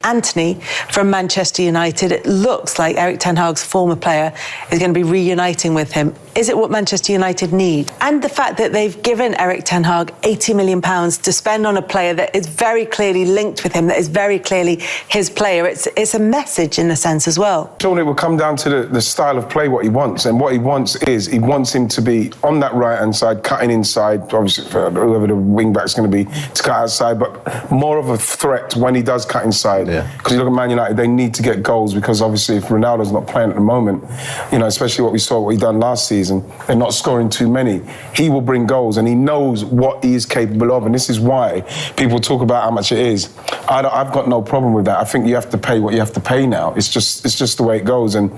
Antony from Manchester United. It looks like Eric Ten Hag's former player is going to be reuniting with him. Is it what Manchester United need? And the fact that they've given Eric Ten Hag £80 million to spend on a player that is very clearly linked with him, that is very clearly his player. It's a message in a sense as well. Surely it will come down to the style of play, what he wants. And what he wants is, he wants him to be on that right-hand side, cutting inside, obviously for whoever the wing-back's going to be, to cut outside, but more of a threat when he does cut inside. Because you look at Man United, they need to get goals, because obviously if Ronaldo's not playing at the moment, you know, especially what he done last season, they're not scoring too many. He will bring goals, and he knows what he is capable of, and this is why people talk about how much it is. I've got no problem with that. I think you have to pay what you have to pay now. It's just the way it goes. And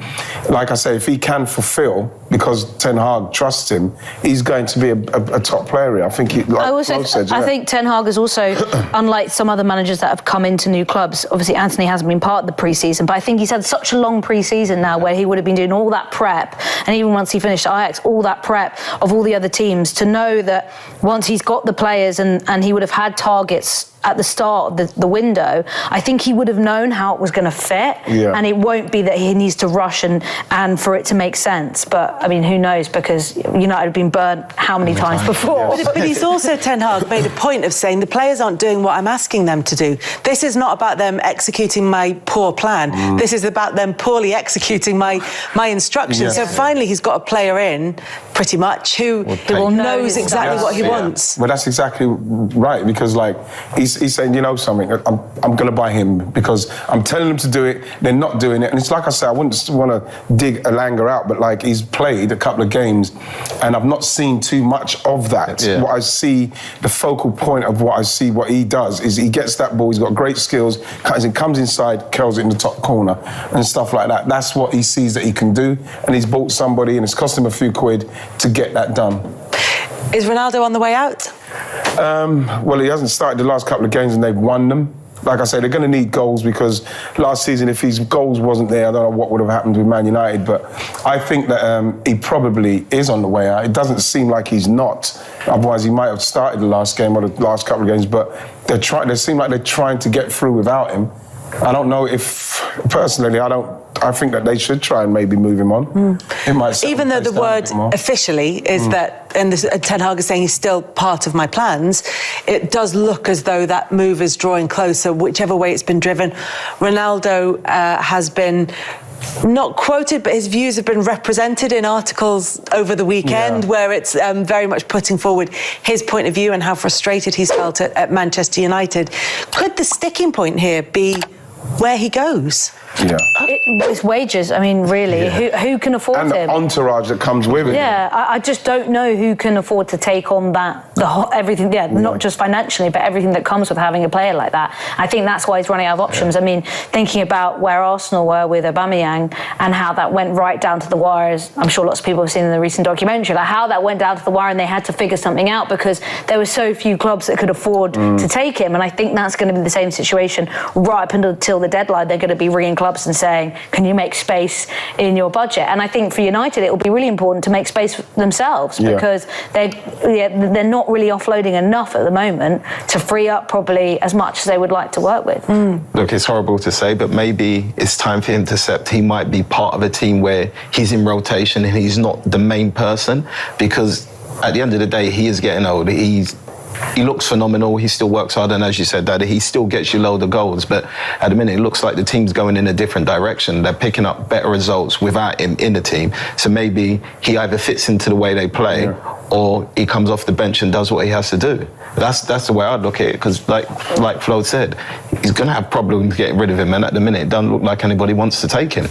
like I say, if he can fulfil, because Ten Hag trusts him, he's going to be a top player here. I think I think Ten Hag is also, unlike some other managers that have come into new clubs, obviously Antony hasn't been part of the pre-season, but I think he's had such a long pre-season now where he would have been doing all that prep, and even once he finished Ajax, all that prep of all the other teams, to know that once he's got the players and he would have had targets at the start of the window, I think he would have known how it was going to fit, and it won't be that he needs to rush and for it to make sense. But I mean, who knows, because United have been burnt how many times before. But he's also, Ten Hag made a point of saying the players aren't doing what I'm asking them to do. This is not about them executing my poor plan. This is about them poorly executing my instructions. So finally he's got a player in, pretty much, who knows exactly what he wants. Well, that's exactly right, because like he's saying, you know something, I'm going to buy him because I'm telling them to do it, they're not doing it. And it's like I say, I wouldn't want to dig Elanga out, but like, he's played a couple of games and I've not seen too much of that. What I see, the focal point of what I see, what he does is he gets that ball, he's got great skills, comes inside, curls it in the top corner and stuff like that. That's what he sees that he can do, and he's bought somebody and it's cost him a few quid to get that done. Is Ronaldo on the way out? Well, he hasn't started the last couple of games and they've won them. Like I say, they're going to need goals, because last season, if his goals wasn't there, I don't know what would have happened with Man United, but I think that he probably is on the way out. It doesn't seem like he's not. Otherwise, he might have started the last game or the last couple of games, but they seem like they're trying to get through without him. I don't know if, personally, I think that they should try and maybe move him on. It might, even though the word officially is that, and Ten Hag is saying he's still part of my plans, it does look as though that move is drawing closer, whichever way it's been driven. Ronaldo has been not quoted, but his views have been represented in articles over the weekend, where it's very much putting forward his point of view and how frustrated he's felt at Manchester United. Could the sticking point here be where he goes? It's wages. I mean, really, who can afford and him? And the entourage that comes with it. I just don't know who can afford to take on that, everything, not just financially, but everything that comes with having a player like that. I think that's why he's running out of options. I mean, thinking about where Arsenal were with Aubameyang and how that went right down to the wire, as I'm sure lots of people have seen in the recent documentary, like how that went down to the wire and they had to figure something out because there were so few clubs that could afford to take him. And I think that's going to be the same situation right up until the deadline. They're going to be ringing clubs and saying, can you make space in your budget? And I think for United, it will be really important to make space for themselves, because they're not really offloading enough at the moment to free up probably as much as they would like to work with. Look, it's horrible to say, but maybe it's time for him to accept he might be part of a team where he's in rotation and he's not the main person, because at the end of the day, he is getting old. He looks phenomenal, he still works hard, and as you said, Daddy, he still gets you loads of goals, but at the minute it looks like the team's going in a different direction. They're picking up better results without him in the team, so maybe he either fits into the way they play or he comes off the bench and does what he has to do. That's the way I'd look at it, because like Flo said, he's going to have problems getting rid of him, and at the minute it doesn't look like anybody wants to take him.